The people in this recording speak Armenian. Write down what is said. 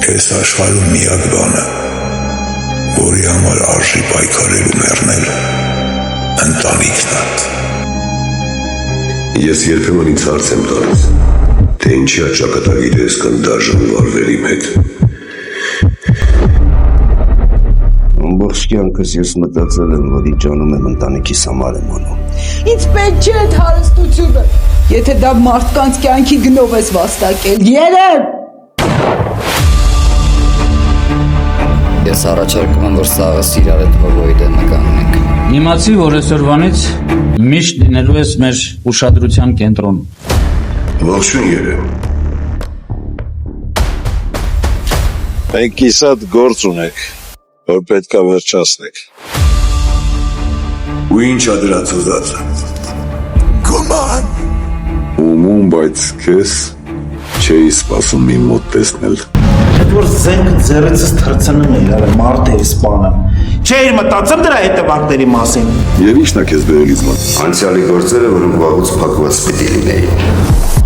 Քեզ աշխարհում միակ բանը, որի համար արժի պայքարել ու մեռնել, ընտանիքնդ։ Ես երբեմն ինձ հարց եմ տալիս, թե ինչի աճակատագիր ես կամ դաժան վարվել իմ հետ։ Ամբողջ կյանքս ես մտածել եմ, որ ինչ անում եմ ընտանիքիս համար եմ անում։ Ինձ պետք չէ այդ հարստությունը, եթե դա մարդկանց կյանքի գնով ես վաստակել, երեմ! Ես առաջարկում եմ, որ սաղը սիրար այդ հովոյի դեմը կանգնենք։ Իմացի, որ այսօրվանից միշտ լինելու ես մեր ուշադրության կենտրոն։ Ողջույն երեմ։ Մենք կիսատ գործ ունենք, որ պետքա վերջացնենք։ Ու ինչ ադրած ուզածը։ Գոման։ Ումում, բայց քեզ չէի սպասում իմ մոտ տեսնել։ Այդ որ զենքը ձեռիցս թռցնում է իրար մարդ է սպանում։ Չէի մտածում դրա հետևանքների մասին։ Եվ ի՞նչն է քեզ բերելիս մոտ։ Անցյալի գործերը, որոնք վաղուց փակված պիտի լինեին։